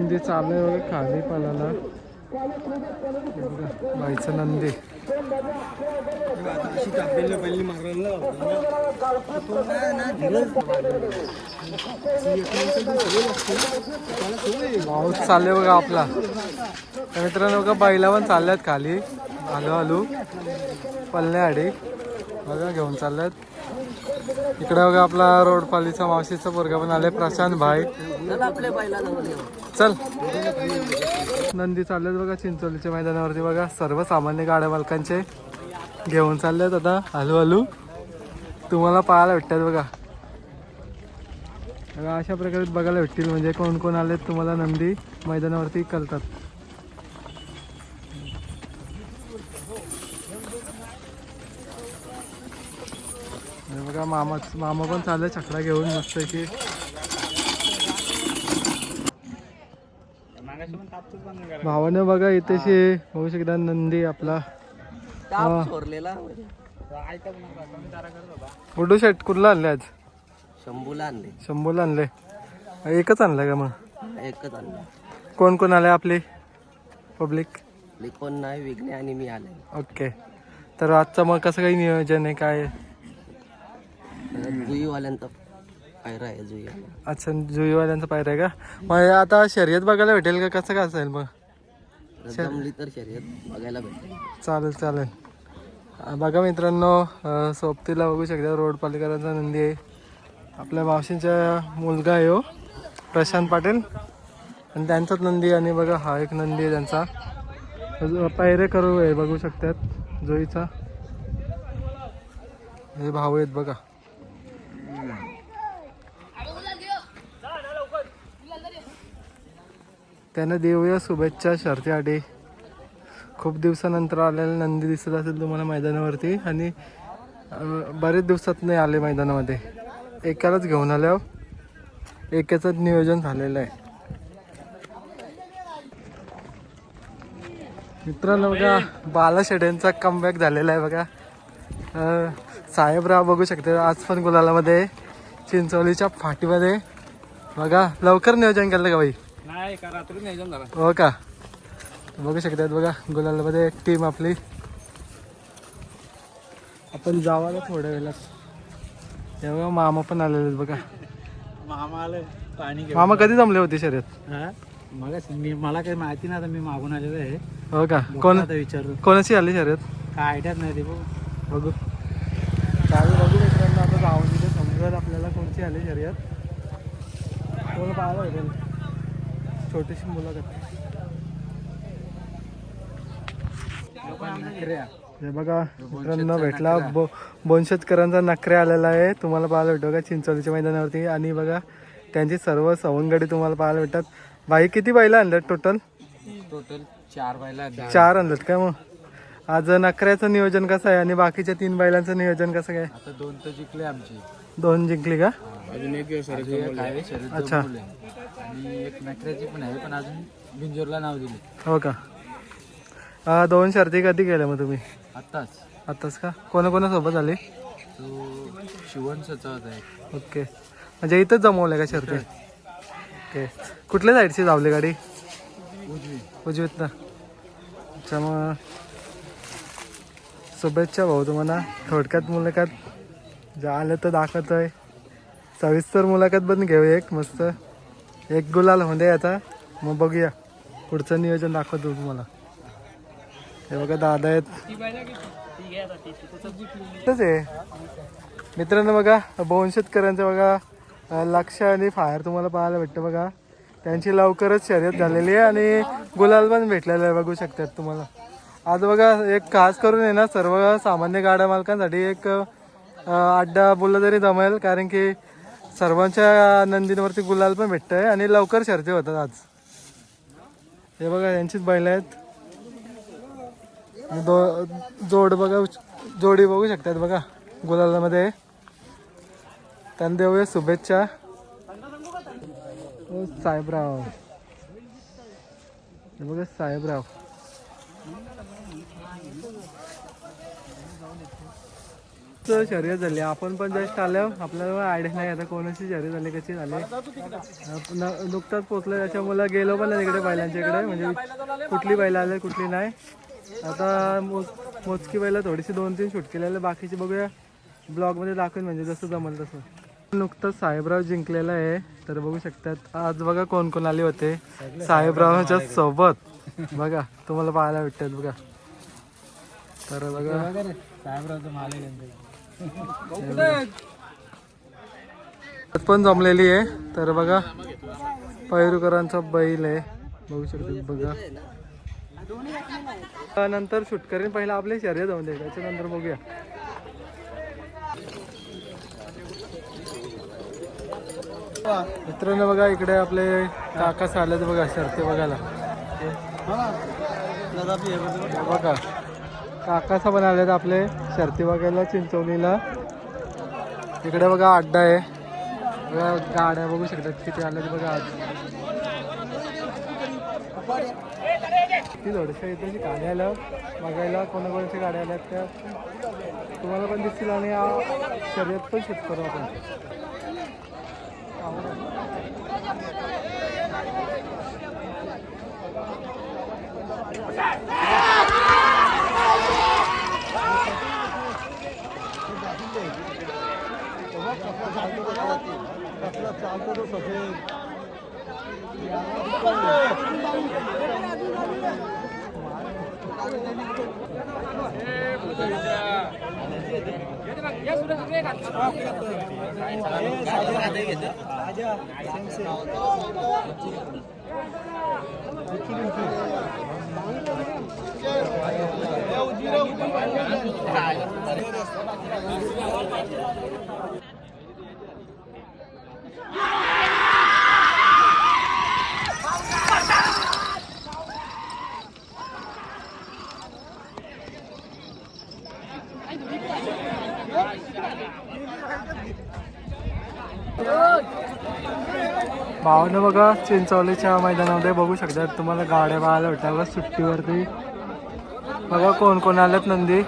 नंदी चालले वगैरे खाली पालाला बाईचा नंदी पाऊस चालले बघा आपला. तर मित्रांनो बघा बैला पण चालल्यात खाली आलू आलू पल्ल्याआडी बघा घेऊन चालल्यात. इकडे बघा आपला रोड पालीचा मावशीचा पोरगा पण आले प्रशांत भाई. चल नंदी चाललेत बघा चिंचोलीच्या मैदानावरती बघा. सर्वसामान्य गाड्या मालकांचे घेऊन चाललेत आता हलू हलू तुम्हाला पाहायला भेटतात बघा. अशा प्रकारे बघायला भेटतील म्हणजे कोण कोण आलेत तुम्हाला नंदी मैदानावरती कळतात. बघा मामा पण चालले छकडा घेऊन मस्त की. भावाने बघा इथेशी होऊ शकता नंदी आपला उडू शेट कुठला आणले आज? शंभूला आणले. एकच आणलाय का मग? एकच आणलं. कोण कोण आले आपली पब्लिक? कोण नाही विघ्ने आणि मी आले. ओके. तर आजचं मग कसं काही नियोजन आहे काय? जुईवाल्यांचा पायरा आहे. जुईवाला. अच्छा जुईवाल्यांचा पायरा आहे का? मग आता शर्यत बघायला भेटेल का कसं काय असेल मग? जमली तर शर्यत बघायला भेटेल. चालेल चालेल. बघा मित्रांनो सोबतीला बघू शकता रोड पालिकरांचा नंदी आहे. आपल्या मावशींचा मुलगा आहे हो प्रशांत पाटील आणि त्यांचाच नंदी. आणि बघा हा एक नंदी आहे त्यांचा पायरे करू आहे बघू शकतात जोईचा. हे भाऊ आहेत बघा. त्यांना देऊया शुभेच्छा शर्तीसाठी. खूप दिवसानंतर आलेला नंदी दिसत असेल तुम्हाला मैदानावरती आणि बरेच दिवसात नाही आले मैदानामध्ये. एकालाच घेऊन आल्यावर एकाचंच नियोजन झालेलं आहे. मित्रांनो बघा बाला शेड्यांचा कमबॅक झालेला आहे बघा. साहेबराव बघू शकते आज पण गुलालामध्ये चिंचोलीच्या फाटीमध्ये बघा. लवकर नियोजन केलं का बाई? नाही का रात्री नियोजन झालं. हो का? बघू शकतात बघा गुलालामध्ये एक टीम आपली. आपण जावाला थोड्या वेळात. हे बघा मामा पण आलेले आहेत बघा. मामा आले पाणी घेऊन. मामा कधी जमले होते शर्यत? मग मला काही माहिती नाही. आता मी मागून आलेलो आहे. हो का? कोण आता विचारतो कोणाची आली शर्यत? काय आयडियाच नाही ते बघू चालू बघू मित्रांनो. आता जाऊन तिथे समजेल आपल्याला कोणची आली शर्यत. कोण पाहायला भेटेल. छोटीशी मुलाखत. हे बघा मित्रांनो भेटला बोनशेतकरांचा नखरे आलेला आहे. तुम्हाला पाहायला भेटतो का चिंचोलीच्या मैदानावरती. आणि बघा त्यांची सर्व सवंगडी तुम्हाला पाहायला भेटतात. बाई किती बैला आणल्यात टोटल? टोटल 4 बैला. 4 आणल्यात का? मग आज नखऱ्याचं नियोजन कसं आहे आणि बाकीच्या 3 बैलांचं नियोजन कसं काय? आता 2 तर जिंकले आमची. 2 जिंकली का? अजून एक अच्छा. आणि एक नखऱ्याची पण आहे पण अजून बिंजोरला नाव दिले. हो का? 2 शर्ती कधी केल्या मग तुम्ही? आत्ताच का? कोणाकोणासोबत आले? तो शिवनचा होता. ओके. म्हणजे इथंच जमवलं का शर्ती? ओके. कुठल्या साईडची धावली गाडी? उजवीत ना. अच्छा मग शुभेच्छा भाऊ तुम्हाला. थोडक्यात मुलाखत जे आलं तर दाखवत आहे. सविस्तर मुलाखत पण घेऊ एक मस्त. एक गुलाल होते आता मग बघूया पुढचं नियोजन दाखवतो तुम्हाला. हे बघा दादा आहेत. आहे मित्रांनो बघा बोनशेतकरांचं बघा लक्ष आणि फायर तुम्हाला पाहायला भेटतं बघा. त्यांची लवकरच शर्यत झालेली आहे आणि गुलाल पण भेटलेला आहे बघू शकतात तुम्हाला. आज बघा एक खास करून आहे ना सर्व सामान्य गाड्या मालकांसाठी एक अड्डा बोललं तरी जमेल. कारण की सर्वांच्या नंदींवरती गुलाल पण भेटत आहे आणि लवकर शर्ती होतात आज. हे बघा यांचीच बैल आहेत. जोड बघा जोडी बघू शकतात बघा गुलालामध्ये. त्यांना देऊया शुभेच्छा. साहेबराव हे बघा साहेबराव. शर्यत झाली. आपण पण जस्ट आलो, आपल्याला आयडिया नाही आता कोणाची शर्यत झाली कशी झाली. नुकताच पोचलो त्याच्यामुळे गेलो पण नाही तिकडे बैलांच्या इकडे, म्हणजे कुठली बैल आले कुठली नाही. आता मोजकी बैला थोडीशी 2-3 शूट केलेले, बाकीचे बघूया ब्लॉगमध्ये दाखवून, म्हणजे जसं जमल तसं. नुकतंच साहेबराव जिंकलेला आहे, तर बघू शकतात. आज बघा कोण कोण आले होते साहेबरावच्या सोबत, बघा तुम्हाला पाहायला भेटतात बघा. तर बघा पण जमलेली आहे. तर बघा पैरूकरांचा बैल आहे, बघू शकतात बघा. नंतर शूट करेन, पहिला आपले शर्यत जाऊन दे, त्याच्यानंतर बघूया. मित्रांनो बघा इकडे आपले काकाच आले बघा शर्ती बघायला. बघा काकाचा पण आलेत आपले शर्ती बघायला चिंचवलीला. इकडे बघा अड्डा आहे बघा, गाड्या बघू शकतात किती आल्या बघा. आज ती थोडीशा इथे गाड्या आल्या बघायला, कोणाकोणाच्या गाड्या आल्यात त्या तुम्हाला पण दिसतील, आणि शर्यत पण शूट करू आपण. भावनं बघा चिंचवलीच्या मैदानामध्ये बघू शकतात तुम्हाला गाड्या पाहायला भेटतात बघा सुट्टीवरती. बघा कोण कोण आलेत नंदी.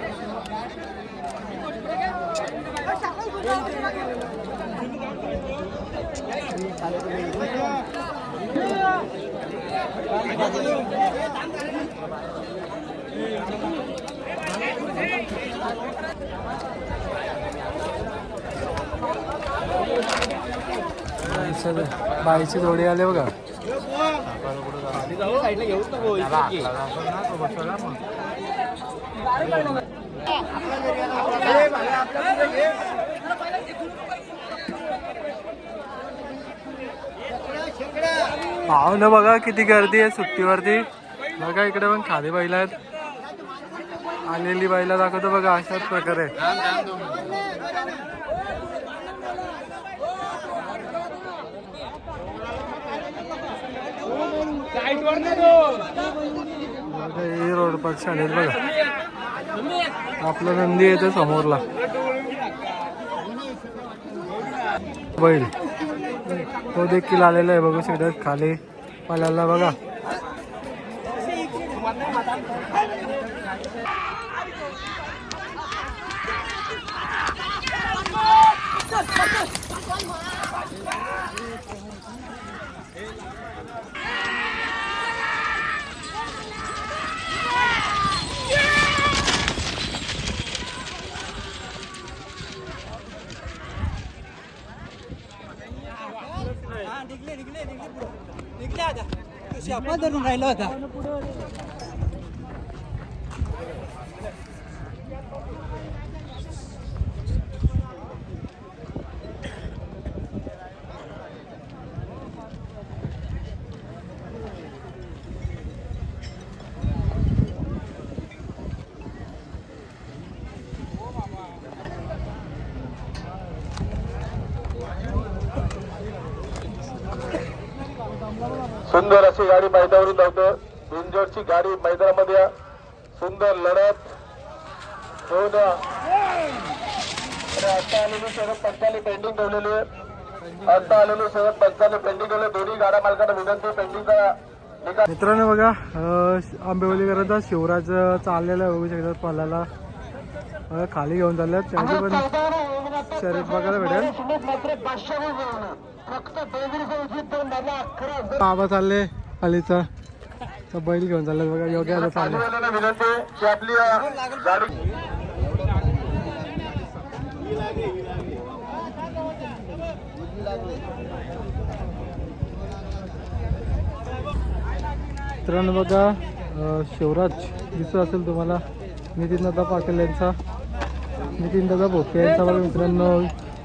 बाईची जोडी आले बघा. पाहू ना बघा किती गर्दी आहे सुट्टीवरती. बघा इकडे पण खाली बैल आहेत, आलेली बैला दाखवतो बघा अशाच प्रकारे. हे रोड पर चालेल बघा. आपला नंदी येते समोरला बैल, तो देखील आलेला आहे बघू शकतात खाली पलाला बघा. धरून राहिला होता. सुंदर अशी गाडी मैदानावरून धावतं. बिनजोडची गाडी मैदानामध्ये सुंदर लढत होऊन आता आलेली शरद पंचाली पेंडिंग ठेवलेली आहे. आता आलेली शरद पंचाली पेंडिंग ठेवले. दोन्ही गाड्या मालकांना विनंती पेंडिंगचा. मित्रांनो बघा आंबेवलीकरांचा शिवराज चाललेला आहे बघू शकतात पलाला. बघा खाली घेऊन चालल्यात त्यांची पण शर्यत बघायला भेटेल. बाबा चालले खालीचा बैल घेऊन चालले बघा. योग्य आता चालले. मित्रांनो बघा शिवराज दिसत असेल तुम्हाला, नितीन दादा पाटील यांचा, नितीन दादा भोके यांचा बघा मित्रांनो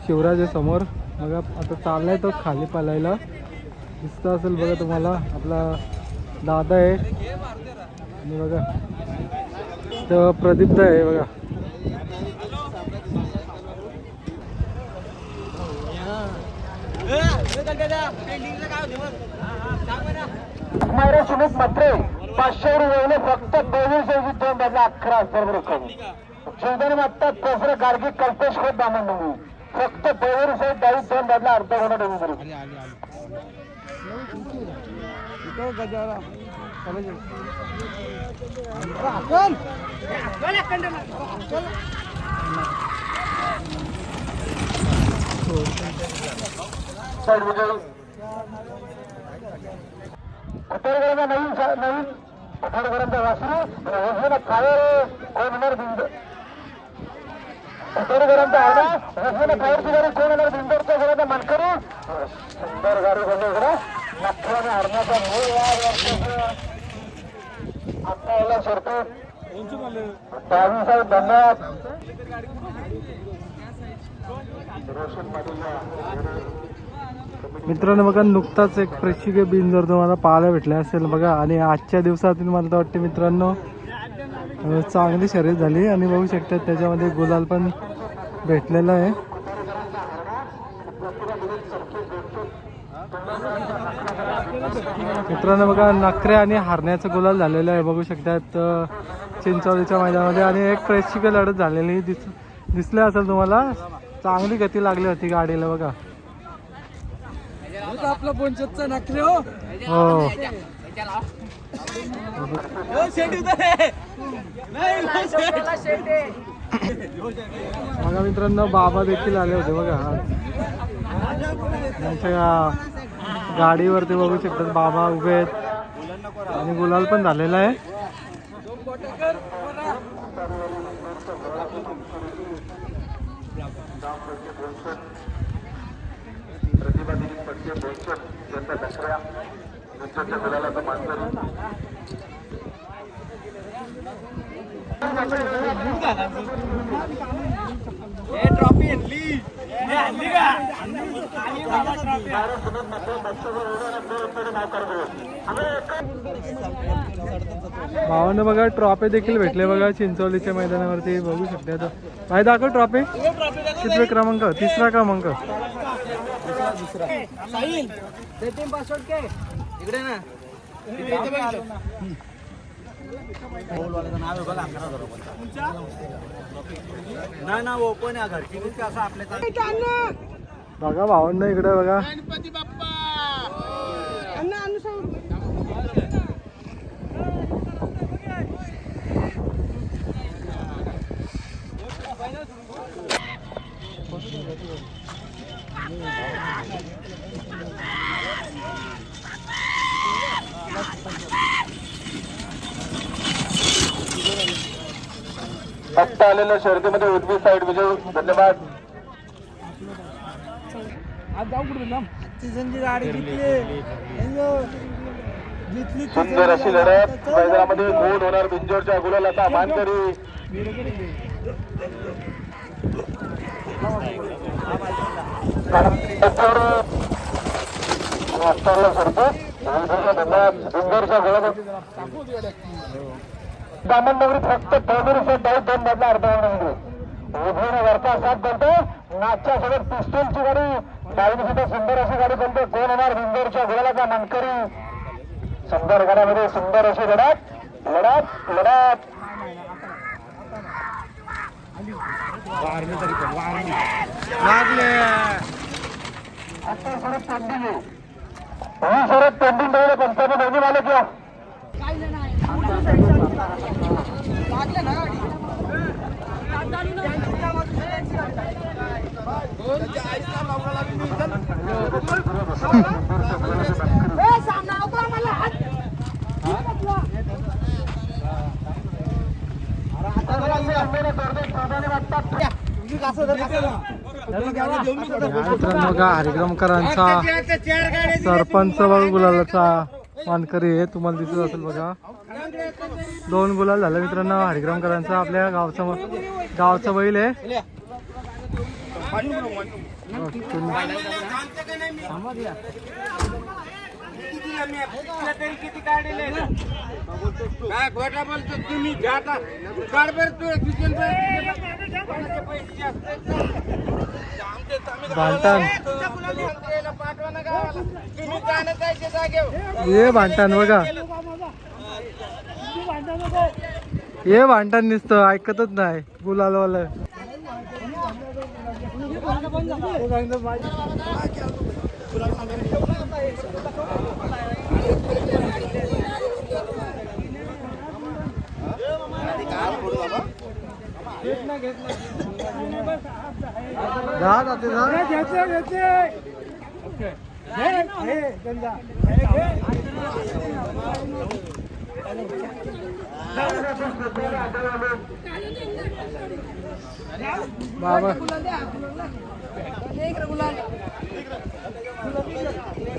शिवराज आहे समोर. बघा आता चाललाय तो खाली पालायला, दिसत असेल बघा तुम्हाला. आपला दादा आहे आणि बघा तर प्रदीप आहे बघा. सुमित मात्रे 500 रुपये फक्त 11,000 रक्कम. शिवदाने मागतात कोसर गार्गी कल्पेश खोत दामन फक्त 2,000 अर्धा घोडा डेबिट. उतरगडाचा नवीन उतरगडांचा वासरू फायर कोण होणार बिंद उतरगडांचा आडा फायरची गाडी कोण होणार बिंदरच्या घराचा मानकरी. सुंदर गाडी होते इकडे नक्षाने हरण्याचा मूळ आता याला सोडतो. साहेब धन्यवाद. मित्रांनो बघा नुकताच एक प्रेक्षणीय बिनजोड तुम्हाला पाहायला भेटला असेल बघा. आणि आजच्या दिवसातील मला तर वाटते मित्रांनो चांगली शर्यत झाली आणि बघू शकतात त्याच्यामध्ये गुलाल पण भेटलेला आहे. मित्रांनो बघा नखरे आणि हारण्याचं गुलाल झालेलं आहे बघू शकतात चिंचवलीच्या मैदानामध्ये. आणि एक प्रेक्षणीय लढत झालेली दिसले असेल तुम्हाला. चांगली गती लागली होती गाडीला बघा. आपला 75 नखरे हो. हो बघा मित्रांनो बाबा देखील आले होते बघा. त्यांच्या गाडीवरती बघू शकतात बाबा उभे आहेत आणि गुलाल पण झालेला आहे. भावानं बघा ट्रॉफी देखील भेटले बघा चिंचवलीच्या मैदानावरती बघू शकता. भाई दाखव ट्रॉफी. कितवे क्रमांक? तिसरा क्रमांक. इकडे ना ना ओपन आहे घरची असं आपल्या बघा भावांना इकडे बघा. आत्ता आलेल्या शर्यतीमध्ये उजवी साईड विजय. धन्यवाद. सुंदर अशी लढत मैदानामध्ये गोल होणार. बिंजोरच्या गुलालाचा मानकरी बिंजोरच्या गुलाला दामननगरी फक्त 2,000 मधला अर्धा उभे वरचा साथ बनतो. नाचच्या सोबत पिस्टलची गाडी डावीने सुद्धा सुंदर अशी गाडी बनते. कोण होणार बिंदोरच्या गुलालाचा मानकरी. सुंदर गाड्यामध्ये सुंदर अशी लढत लढत लढत आता शरद पेंडिंग आहे. शरद पेंडिंग ठेवले पंचायत दोन्ही मालक घ्या. मित्रांनो बघा हरिग्रामकरांचा सरपंच बघा गुलालाचा मानकरी आहे, तुम्हाला दिसत असेल बघा. 2 गुलाल झाले मित्रांनो हरिग्रामकरांचा. आपल्या गावचा बैल आहे. भांटण ये भांटण बघा, ये भांटण नुसतं ऐकतच नाही गुलालवालं. बाबा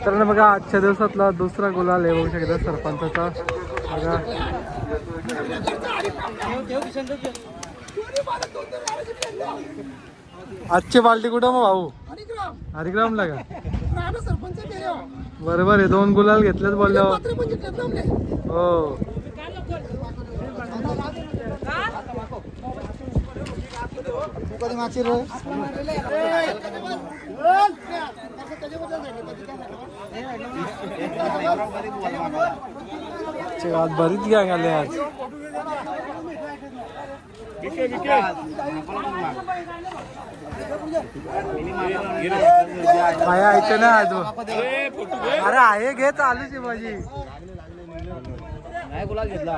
तर बघा आजच्या दिवसातला दुसरा गुलाल आहे बघू शकता सरपंचाचा बघा. आजची पार्टी कुठं मग भाऊ? हरिग्रामला का? बरोबर आहे, 2 गुलाल घेतलेच बोलल्यावर. हो आज बरीच गॅंग आले आज. काय ऐकतं ना आज. अरे आहे घे चालूच आहे माझी. गुलाल घेतला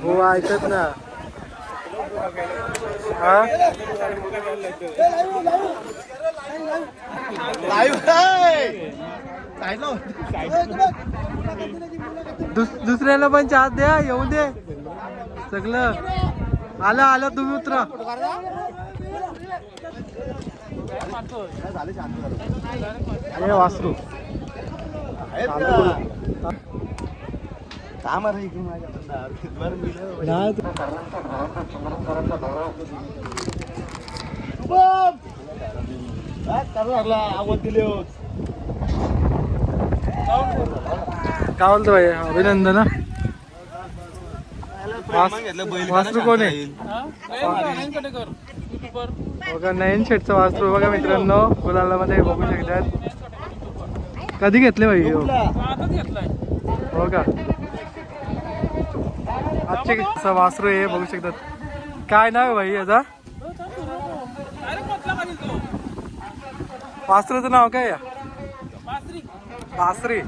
हो ऐकत ना. हा दुसऱ्याला पण चान्स द्या, येऊ दे सगळं. आलं तुम्ही उतरा. हे वासरू काय बोलतो भाई? अभिनंदन. वासरू कोण आहे बघा? नयन शेटचं वासरू बघा मित्रांनो, गुलाला मध्ये बघू शकतात. कधी घेतले भाई? हो का? आजचे वासरू आहे बघू शकतात. काय नाव आहे भाई याचा? वासरूचं नाव काय? बासरी.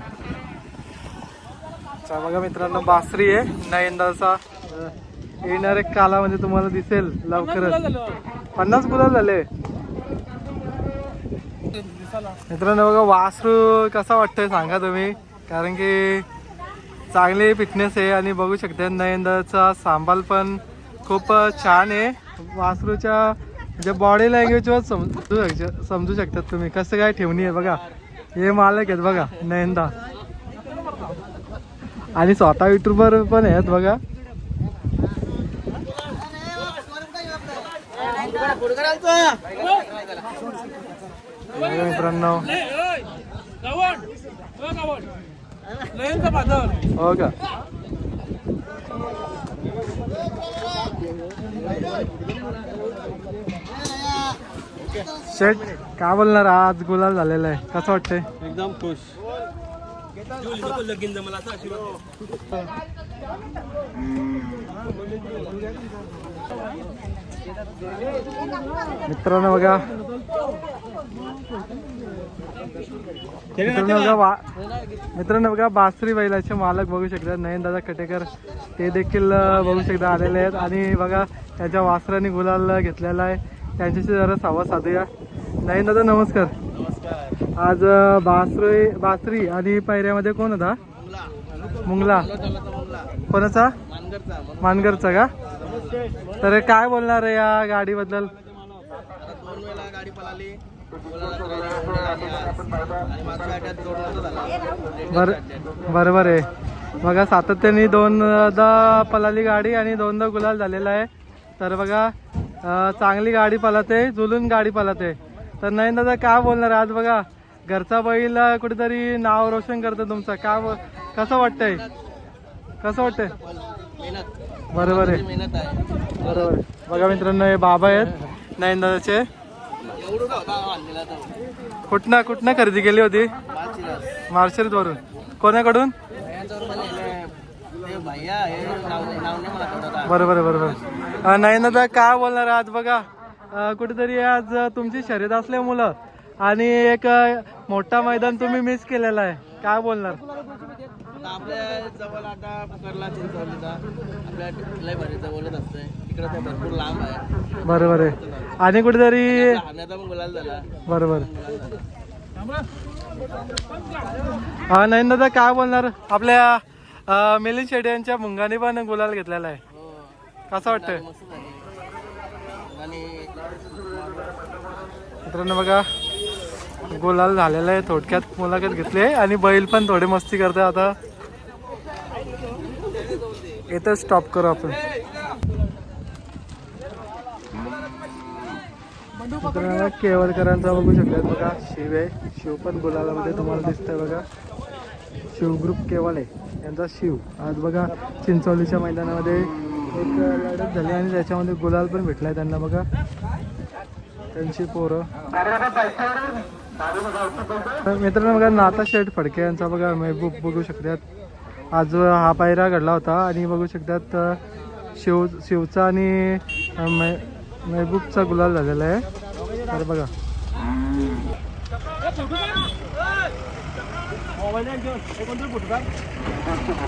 अच्छा बघा मित्रांनो, बासरी आहे नयनदाचा. येणार एक कालामध्ये तुम्हाला दिसेल लवकरच. 50 गुलाल झाले मित्रांनो. बघा वासरू कसा वाटतंय सांगा तुम्ही, कारण की चांगली फिटनेस आहे आणि बघू शकता नयनदाचा सांभाळ पण खूप छान आहे. वासरूच्या म्हणजे बॉडी लँग्वेजवर समजू शकतात तुम्ही कसं काय ठेवणी आहे. बघा हे मालक आहेत बघा नयनदा, आणि स्वतः युट्यूबर पण आहेत बघा. मित्रांनो हो का? शेट काय बोलणार? आज गुलाल झालेला आहे, कसं वाटतंय? एकदम खुश. मित्रांनो बघा मित्रांनो बघा बासरी बैलाचे मालक बघू शकता नयन दादा कटेकर ते देखील बघू शकता आलेले आहेत. आणि बघा त्याच्या वासराने गुलाल घेतलेला आहे. त्यांच्याशी जरा संवाद साधूया. नयन दादा नमस्कार. आज बासरी आणि पायऱ्यामध्ये कोण होता? मुंगला. कोणाचा? मानगरचा का? तर काय बोलणार आहे या गाडीबद्दल? बरोबर आहे. बघा सातत्याने दोनदा पलाली गाडी आणि दोनदा गुलाल झालेला आहे. तर बघा चांगली गाडी पळते, जुलून गाडी पळते. तर नाही दादा काय बोलणार आज? बघा घरचा बैल कुठेतरी नाव रोशन करतो तुमचं. काय कसं वाटतंय? कसं वाटतंय? बरोबर आहे. बरोबर. बघा मित्रांनो हे बाबा आहेत नयन दादाचे. कुठनं खरेदी केली होती? मार्शरीत वरून. कोणाकडून? बरोबर. नाही दादा काय बोलणार आज? बघा कुठेतरी आज तुमची शर्यत असल्यामुळं आणि एक मोठा मैदान तुम्ही मिस केलेला आहे. काय बोलणार? आपल्या जवळ आता पुकारला चिंचवलीचा आपल्या लय भारी जवळच असतंय. इकडे ते भरपूर लांब आहे. बरोबर आहे. आणि कुठेतरी खाण्याचा पण गुलाल झाला. बरोबर. हा नाही दादा काय बोलणार? आपल्या मिलिंद शेट्टी यांच्या मुंगाने पण गुलाल घेतलेला आहे. कसं वाटतंय? मित्रांनो बघा गुलाल झालेला आहे. थोडक्यात मुलाखत घेतली आणि बैल पण थोडे मस्ती करते. आता इथं स्टॉप करू आपण. मित्रांनो केवलकरांचा बघू शकतात. बघा शिव आहे. शिव पण गुलालामध्ये तुम्हाला दिसतंय. बघा शिव ग्रुप केवल आहे यांचा शिव. आज बघा चिंचवलीच्या मैदानामध्ये एक लढत झाली आणि त्याच्यामध्ये गुलाल पण भेटलाय त्यांना. बघा त्यांची पोरं. मित्रांनो बघा नाता शेठ फडके यांचा बघा महबूब बघू शकतात. आज हा पायरा घडला होता आणि बघू शकतात शिवचा आणि महबूबचा गुलाल झालेला आहे. तर बघा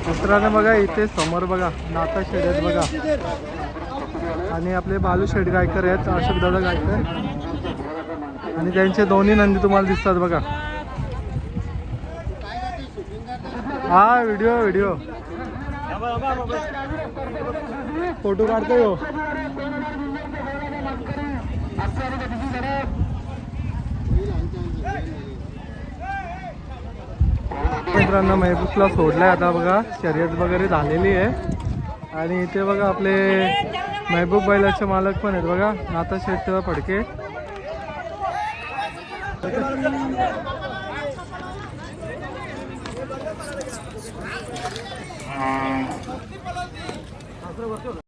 मित्रांनो बघा इथे समोर बघा नाता शेठ आहेत बघा आणि आपले बालू शेठ गायकर आहेत. अशोक दादा गायकर आणि त्यांचे दोन्ही नंदी तुम्हाला दिसतात. बघा हा व्हिडिओ फोटो काढतोय हो. मित्रांनो महबूबला सोडलाय आता. बघा शर्यत वगैरे झालेली आहे आणि इथे बघा आपले महबूब बैलाचे मालक पण आहेत. बघा नाता शेठ फडके.